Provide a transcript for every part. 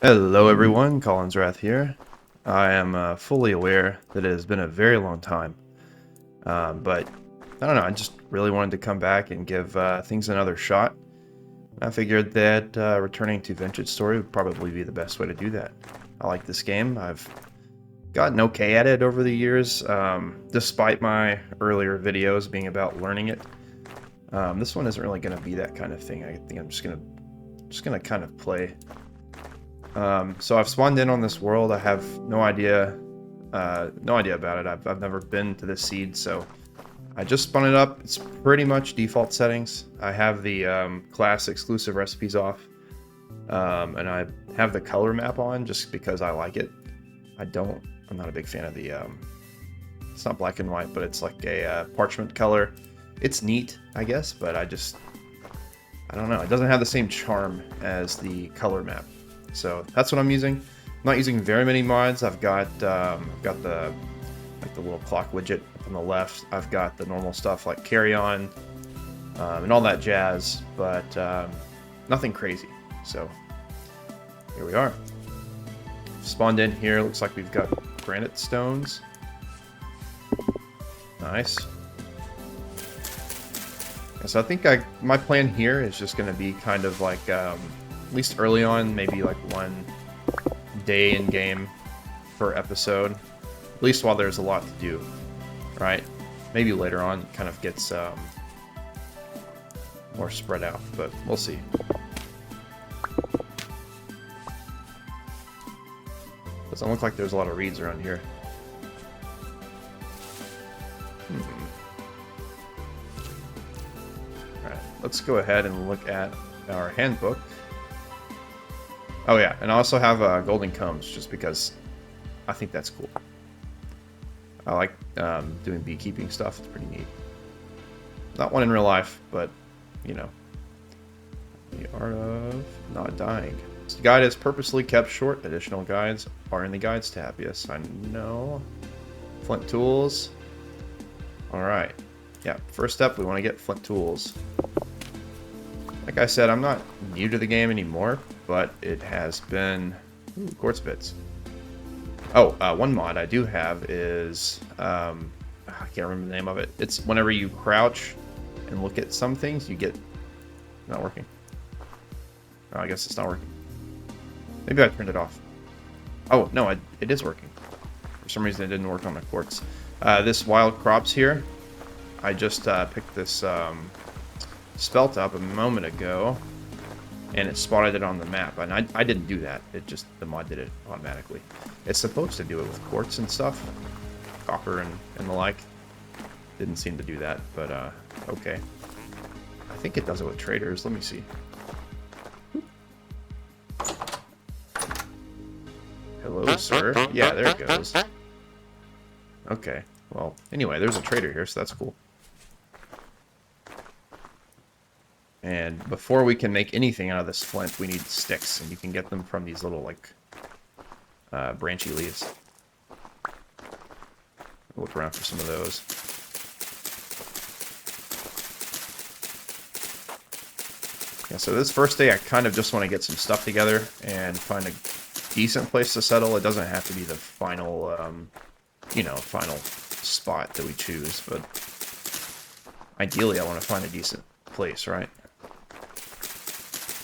Hello everyone, Colin's Wrath here. I am fully aware that it has been a very long time, but I don't know, I just really wanted to come back and give things another shot. I figured that returning to VintageStory would probably be the best way to do that. I like this game. I've gotten okay at it over the years, despite my earlier videos being about learning it. This one isn't really going to be that kind of thing. I think I'm just gonna kind of play. So I've spawned in on this world. I have no idea about it. I've never been to this seed, so I just spun it up. It's pretty much default settings. I have the class exclusive recipes off, and I have the color map on just because I like it. I'm not a big fan of the, it's not black and white, but it's like a parchment color. It's neat, I guess, but I don't know. It doesn't have the same charm as the color map. So that's what I'm using. I'm not using very many mods. I've got the little clock widget on the left. I've got the normal stuff like carry on and all that jazz, but nothing crazy. So here we are. Spawned in here. Looks like we've got granite stones. Nice. So I think my plan here is just going to be kind of like, at least early on, maybe like one day in game per episode. At least while there's a lot to do, right? Maybe later on it kind of gets more spread out, but we'll see. Doesn't look like there's a lot of reeds around here. Alright, let's go ahead and look at our handbook. Oh yeah, and I also have golden combs just because I think that's cool. I like doing beekeeping stuff. It's pretty neat. Not one in real life, but, you know. The art of not dying. This guide is purposely kept short. Additional guides are in the guides tab. Yes, I know. Flint tools. Alright. Yeah, first step, we want to get flint tools. Like I said, I'm not new to the game anymore, but it has been... Ooh, quartz bits. Oh, one mod I do have is... I can't remember the name of it. It's whenever you crouch and look at some things, you get... Not working. Oh, I guess it's not working. Maybe I turned it off. Oh, no, it is working. For some reason, it didn't work on the quartz. This wild crops here, I just picked this spelt up a moment ago, and it spotted it on the map. And I didn't do that. The mod did it automatically. It's supposed to do it with quartz and stuff, copper and the like. Didn't seem to do that, but okay. I think it does it with traders. Let me see. Hello, sir. Yeah, there it goes. Okay. Well, anyway, there's a trader here, so that's cool. And before we can make anything out of this flint, we need sticks, and you can get them from these little, like, branchy leaves. Look around for some of those. Yeah, so this first day, I kind of just want to get some stuff together and find a decent place to settle. It doesn't have to be the final, final spot that we choose, but ideally I want to find a decent place, right?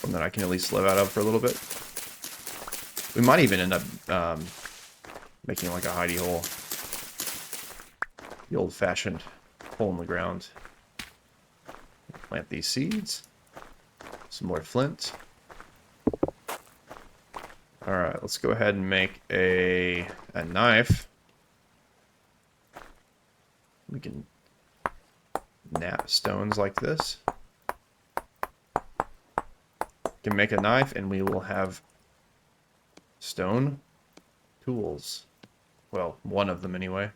One that I can at least live out of for a little bit. We might even end up making like a hidey hole. The old-fashioned hole in the ground. Plant these seeds. Some more flint. Alright, let's go ahead and make a knife. We can nap stones like this. Can make a knife, and we will have stone tools. Well, one of them anyway.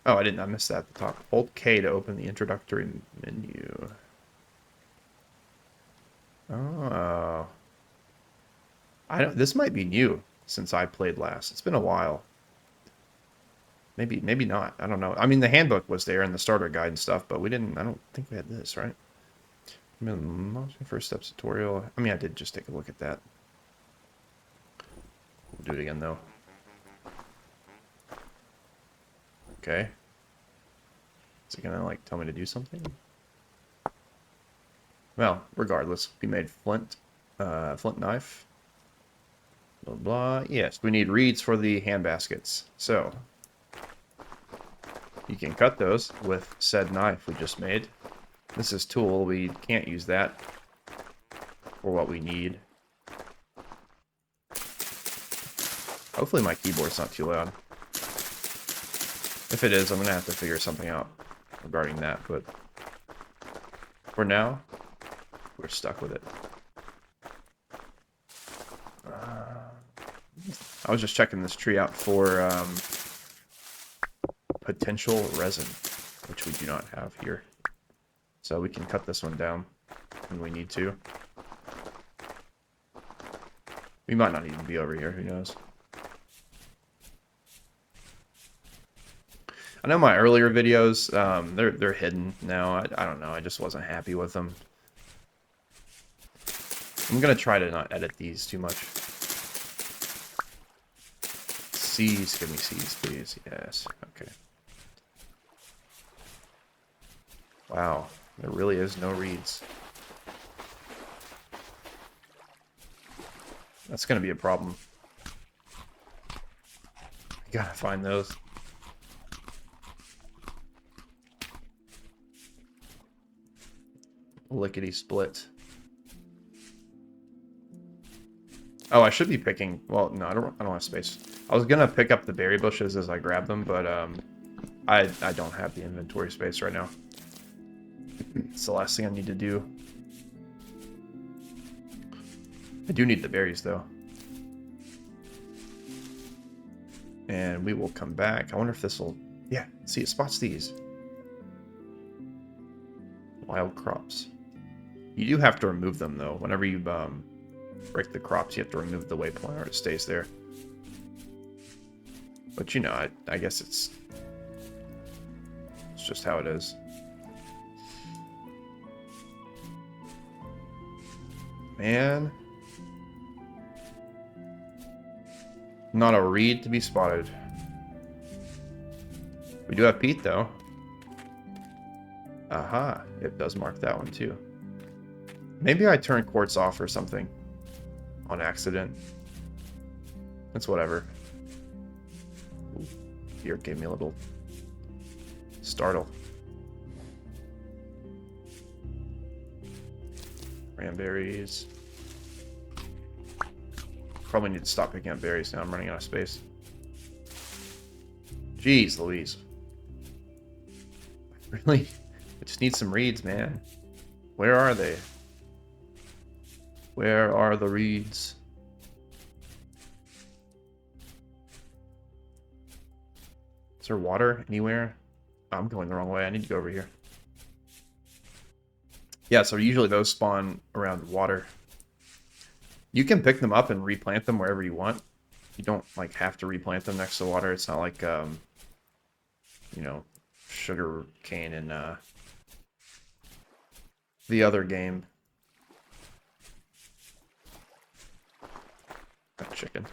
Oh, I missed that at the top. Hold K to open the introductory menu. Oh. This might be new since I played last. It's been a while. Maybe not. I don't know. I mean, the handbook was there and the starter guide and stuff, but I don't think we had this, right? Motion first steps tutorial. I mean, I did just take a look at that. We'll do it again, though. Okay. Is it gonna, like, tell me to do something? Well, regardless, we made flint knife. Blah, blah. Yes, we need reeds for the hand baskets. So, you can cut those with said knife we just made. This is tool. We can't use that for what we need. Hopefully my keyboard's not too loud. If it is, I'm going to have to figure something out regarding that. But for now, we're stuck with it. I was just checking this tree out for potential resin, which we do not have here. So we can cut this one down when we need to. We might not even be over here, who knows. I know my earlier videos, they're hidden now. I don't know, I just wasn't happy with them. I'm gonna try to not edit these too much. C's, give me C's, please. Yes, okay. Wow, there really is no reeds. That's gonna be a problem. I gotta find those. Lickety split. Oh, I should be picking. Well, no, I don't have space. I was gonna pick up the berry bushes as I grab them, but I don't have the inventory space right now. It's the last thing I need to do. I do need the berries though. And we will come back. I wonder if this will... Yeah, see, it spots these. Wild crops. You do have to remove them though. Whenever you break the crops, you have to remove the waypoint or it stays there. But you know, I guess it's just how it is. Man. Not a reed to be spotted. We do have peat though. Aha, it does mark that one too. Maybe I turned quartz off or something on accident. That's whatever. Ooh, deer gave me a little startle. Cranberries. Probably need to stop picking up berries now. I'm running out of space. Jeez Louise. Really? I just need some reeds, man. Where are they? Where are the reeds? Is there water anywhere? I'm going the wrong way. I need to go over here. Yeah, so usually those spawn around water. You can pick them up and replant them wherever you want. You don't like have to replant them next to water. It's not like you know, sugar cane in the other game. That chicken.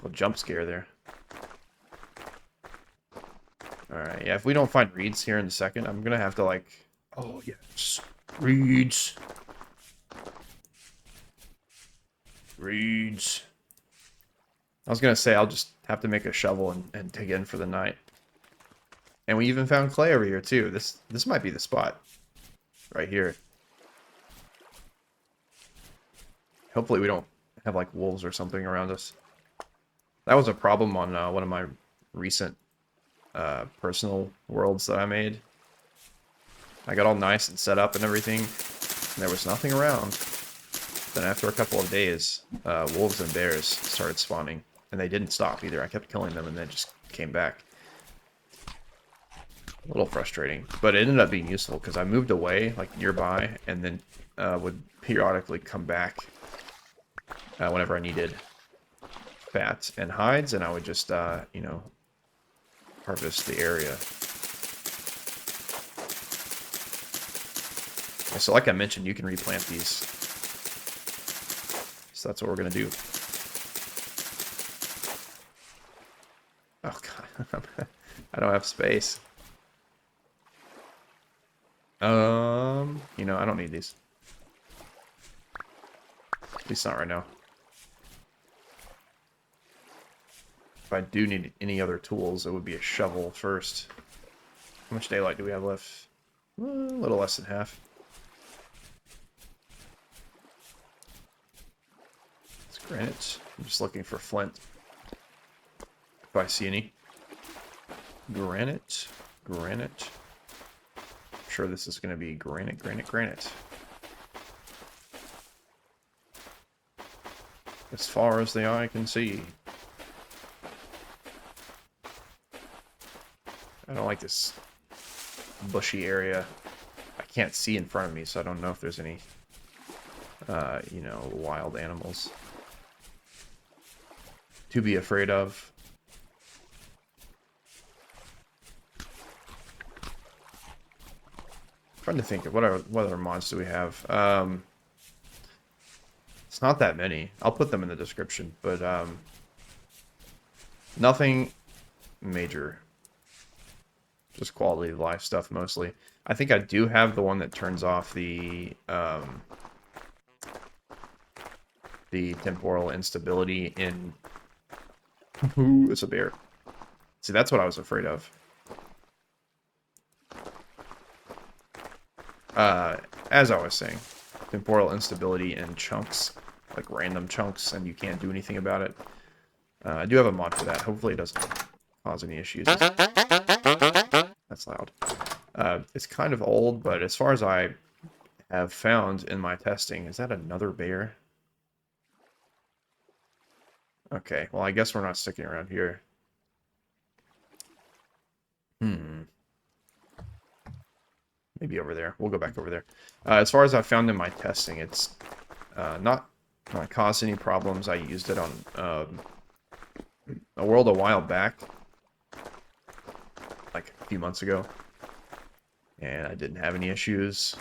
A jump scare there. Alright, yeah, if we don't find reeds here in a second, I'm gonna have to like... Oh, yes. Reeds. Reeds. I was gonna say, I'll just have to make a shovel and dig in for the night. And we even found clay over here, too. This might be the spot. Right here. Hopefully we don't have, like, wolves or something around us. That was a problem on one of my recent personal worlds that I made. I got all nice and set up and everything, and there was nothing around. Then after a couple of days, wolves and bears started spawning, and they didn't stop either. I kept killing them and then just came back. A little frustrating, but it ended up being useful because I moved away, like nearby, and then would periodically come back whenever I needed fat and hides, and I would just, you know, harvest the area. So like I mentioned, you can replant these. So that's what we're going to do. Oh, God. I don't have space. You know, I don't need these. At least not right now. If I do need any other tools, it would be a shovel first. How much daylight do we have left? A little less than half. It's granite. I'm just looking for flint. If I see any. Granite. Granite. I'm sure this is going to be granite, granite, granite. As far as the eye can see. I don't like this bushy area. I can't see in front of me, so I don't know if there's any, you know, wild animals to be afraid of. I'm trying to think of what other mods do we have. It's not that many. I'll put them in the description, but nothing major. Just quality of life stuff mostly. I think I do have the one that turns off the temporal instability in... Ooh, it's a bear. See, that's what I was afraid of. As I was saying, temporal instability in chunks, like random chunks, and you can't do anything about it. I do have a mod for that. Hopefully it doesn't cause any issues. That's loud. It's kind of old, but as far as I have found in my testing, is that another bear? Okay, well, I guess we're not sticking around here. Maybe over there. We'll go back over there. As far as I found in my testing, it's not caused any problems. I used it on a world a while back, like a few months ago, and I didn't have any issues.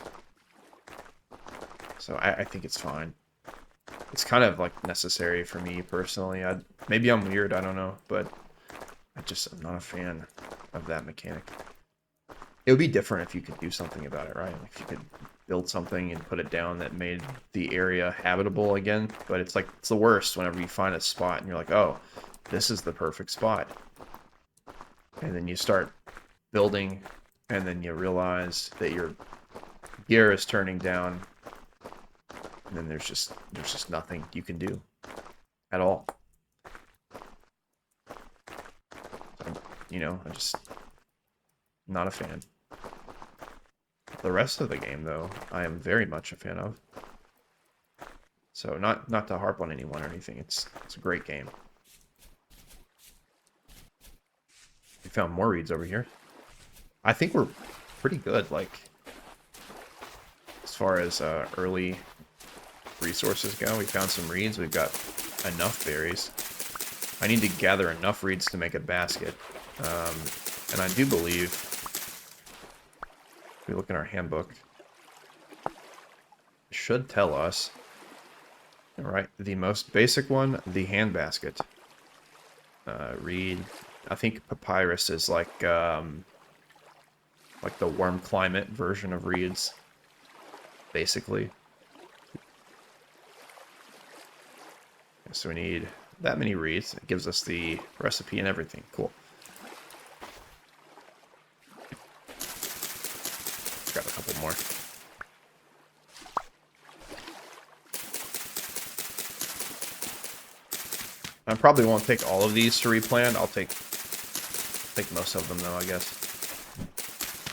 So I think it's fine. It's kind of like necessary for me personally. Maybe I'm weird, I don't know, but I'm not a fan of that mechanic. It would be different if you could do something about it, right? Like if you could build something and put it down that made the area habitable again. But it's like, it's the worst whenever you find a spot and you're like, oh, this is the perfect spot. And then you start building, and then you realize that your gear is turning down, and then there's just nothing you can do at all. So, you know, I'm just not a fan. The rest of the game, though, I am very much a fan of. So not to harp on anyone or anything. It's a great game. We found more reeds over here. I think we're pretty good, like, as far as early resources go. We found some reeds. We've got enough berries. I need to gather enough reeds to make a basket. And I do believe, if we look in our handbook, it should tell us, alright, the most basic one, the hand basket. Reed, I think papyrus is like the warm climate version of reeds, basically. So we need that many reeds. It gives us the recipe and everything. Cool. Grab a couple more. I probably won't take all of these to replant. I'll take most of them, though, I guess.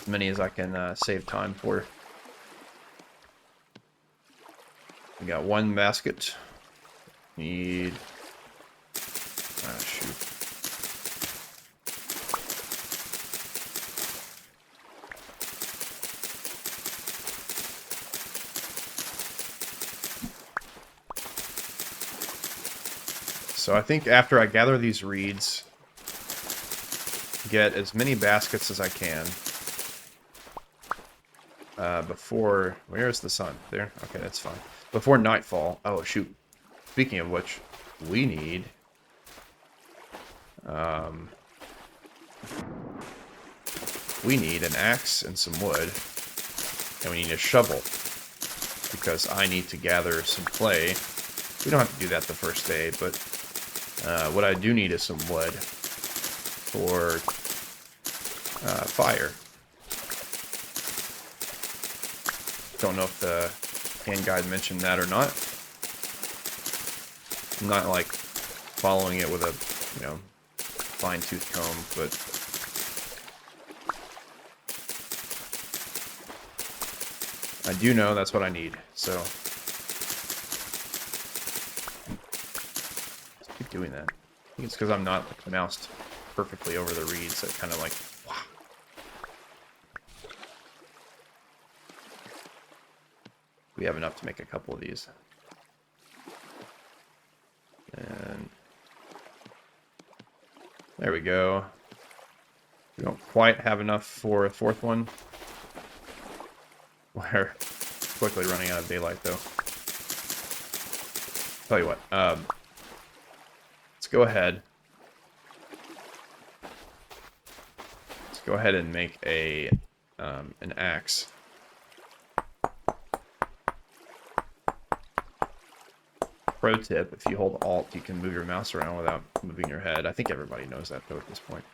As many as I can save time for. We got one basket. Need... ah, shoot. So I think after I gather these reeds, get as many baskets as I can before... Where's the sun? There? Okay, that's fine. Before nightfall. Oh, shoot. Speaking of which, we need... we need an axe and some wood. And we need a shovel. Because I need to gather some clay. We don't have to do that the first day, but what I do need is some wood for fire. Don't know if the hand guide mentioned that or not. I'm not like following it with a, you know, fine-tooth comb, but I do know that's what I need, so just keep doing that. I think it's because I'm not like, moused perfectly over the reeds, that kind of like, wow. We have enough to make a couple of these. And there we go. We don't quite have enough for a fourth one. We're quickly running out of daylight, though. Tell you what, let's go ahead. Let's go ahead and make a an axe. Pro tip: if you hold Alt, you can move your mouse around without moving your head. I think everybody knows that, though, at this point.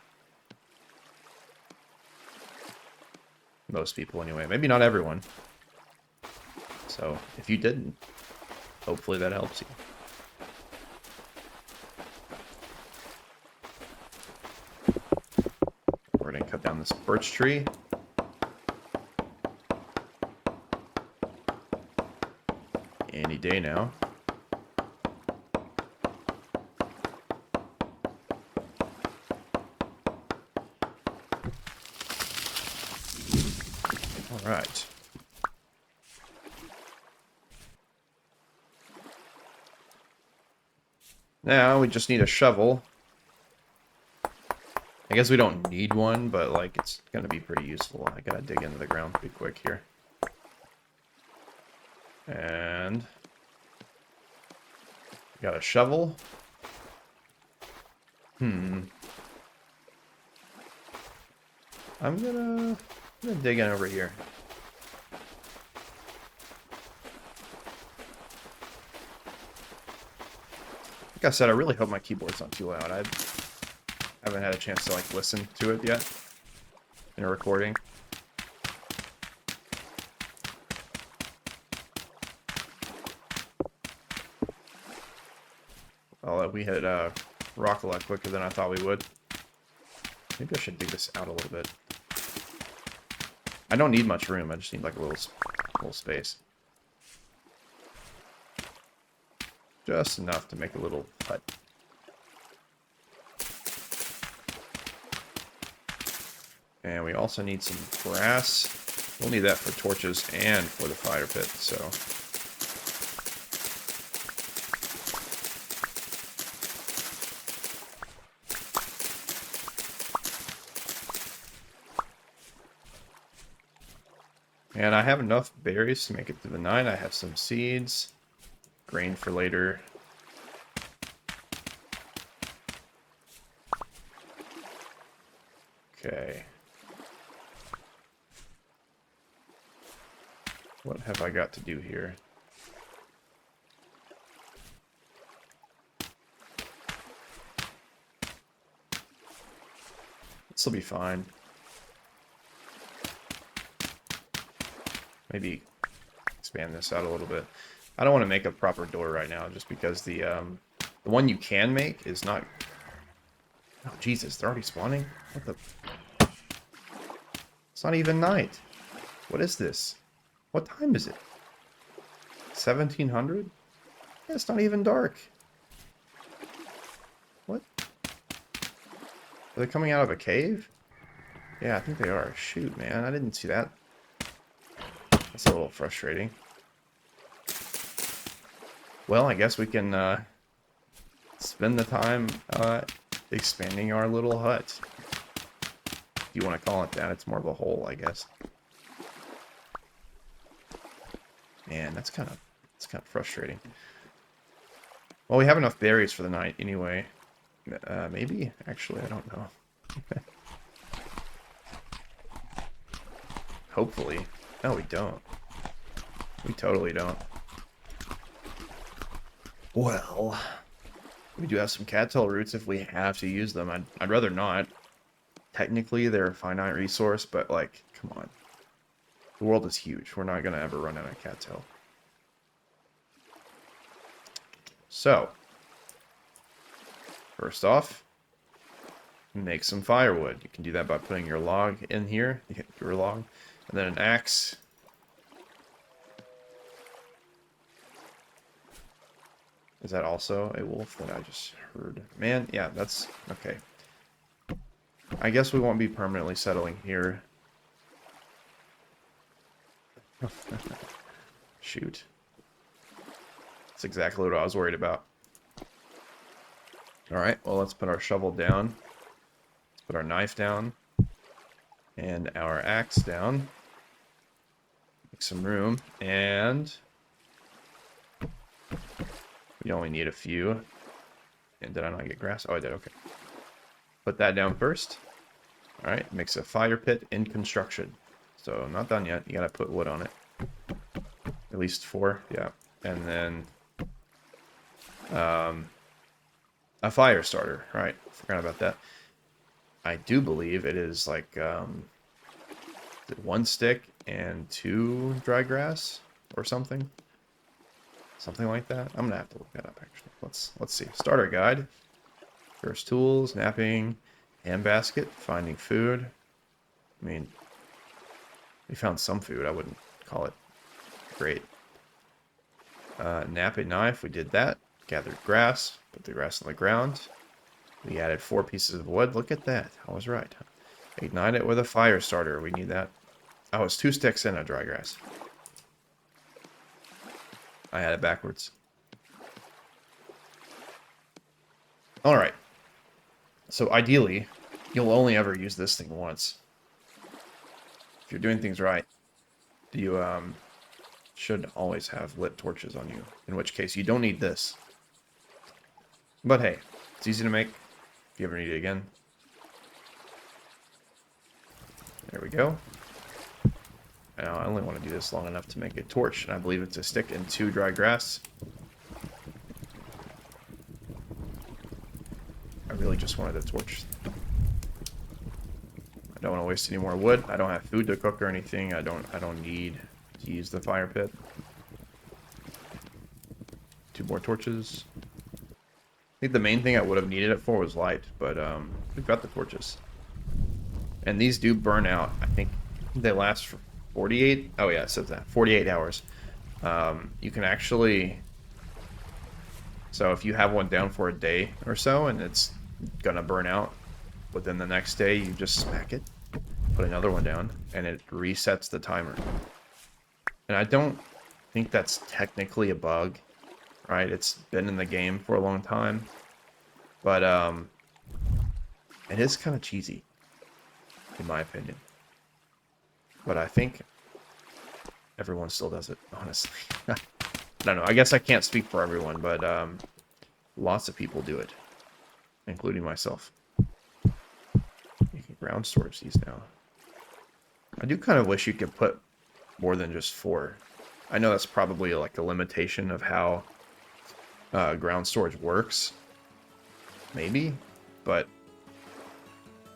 Most people, anyway. Maybe not everyone. So, if you didn't, hopefully that helps you. We're going to cut down this birch tree. Any day now. Right. Now we just need a shovel. I guess we don't need one, but like it's gonna be pretty useful. I gotta dig into the ground pretty quick here. And got a shovel. I'm gonna dig in over here. Like I said, I really hope my keyboard's not too loud. I haven't had a chance to like listen to it yet in a recording. Well, we hit rock a lot quicker than I thought we would. Maybe I should dig this out a little bit. I don't need much room. I just need like a little space. Just enough to make a little hut. And we also need some grass. We'll need that for torches and for the fire pit, so. And I have enough berries to make it to the 9. I have some seeds. Grain for later. Okay. What have I got to do here? This will be fine. Maybe expand this out a little bit. I don't want to make a proper door right now, just because the one you can make is not... Oh, Jesus, they're already spawning? What the... It's not even night. What is this? What time is it? 1700? Yeah, it's not even dark. What? Are they coming out of a cave? Yeah, I think they are. Shoot, man, I didn't see that. That's a little frustrating. Well, I guess we can spend the time expanding our little hut. If you want to call it that, it's more of a hole, I guess. Man, that's kind of frustrating. Well, we have enough berries for the night anyway. Maybe? Actually, I don't know. Hopefully. No, we don't. We totally don't. Well, we do have some cattail roots if we have to use them. I'd rather not. Technically, they're a finite resource, but, like, come on. The world is huge. We're not going to ever run out of cattail. So, first off, make some firewood. You can do that by putting your log in here, your log, and then an axe. Is that also a wolf that I just heard? Man, yeah, that's okay. I guess we won't be permanently settling here. Shoot. That's exactly what I was worried about. Alright, well, let's put our shovel down. Let's put our knife down. And our axe down. Make some room. And we only need a few. And did I not get grass? Oh, I did. Okay. Put that down first. Alright, makes a fire pit in construction. So, not done yet. You gotta put wood on it. At least 4. Yeah. And then a fire starter. Right. Forgot about that. I do believe it is like 1 stick and 2 dry grass or something. Something like that. I'm gonna have to look that up actually. Let's see. Starter guide. First tools, napping, handbasket, finding food. I mean, we found some food. I wouldn't call it great. Napping knife, we did that. Gathered grass, put the grass on the ground. We added 4 pieces of wood. Look at that. I was right. Ignite it with a fire starter. We need that. Oh, it's 2 sticks and a dry grass. I had it backwards. Alright. So ideally, you'll only ever use this thing once. If you're doing things right, you should always have lit torches on you. In which case, you don't need this. But hey, it's easy to make if you ever need it again. There we go. Now, I only want to do this long enough to make a torch, and I believe it's a stick and 2 dry grass. I really just wanted a torch. I don't want to waste any more wood. I don't have food to cook or anything. I don't need to use the fire pit. 2 more torches. I think the main thing I would have needed it for was light, but we've got the torches. And these do burn out. I think they last for 48. Oh yeah, it says that 48 hours. You can actually. So if you have one down for a day or so, and it's gonna burn out within the next day, you just smack it, put another one down, and it resets the timer. And I don't think that's technically a bug, right? It's been in the game for a long time, but it is kind of cheesy, in my opinion. But I think everyone still does it, honestly. I don't know. I guess I can't speak for everyone, but lots of people do it, including myself. You can ground storage these now. I do kind of wish you could put more than just 4. I know that's probably like a limitation of how ground storage works. Maybe, but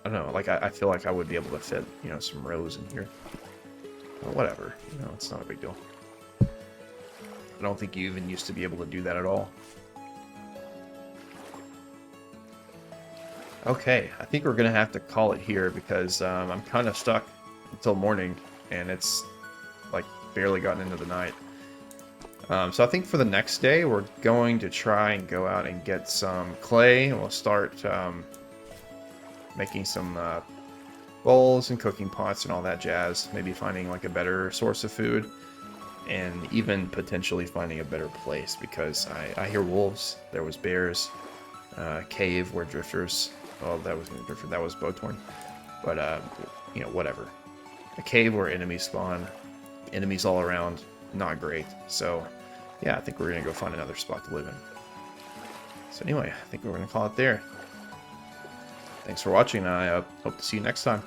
I don't know. Like I feel like I would be able to fit, you know, some rows in here. But whatever, you know, it's not a big deal. I don't think you even used to be able to do that at all. Okay, I think we're gonna have to call it here because I'm kind of stuck until morning, and it's like barely gotten into the night. So I think for the next day, we're going to try and go out and get some clay, and we'll start making some bowls and cooking pots and all that jazz. Maybe finding like a better source of food, and even potentially finding a better place, because I hear wolves, there was bears, cave where drifters, oh, that was Drifter, that was Bowtorn. But, you know, whatever. A cave where enemies spawn, enemies all around, not great. So, yeah, I think we're going to go find another spot to live in. So anyway, I think we're going to call it there. Thanks for watching, and I hope to see you next time.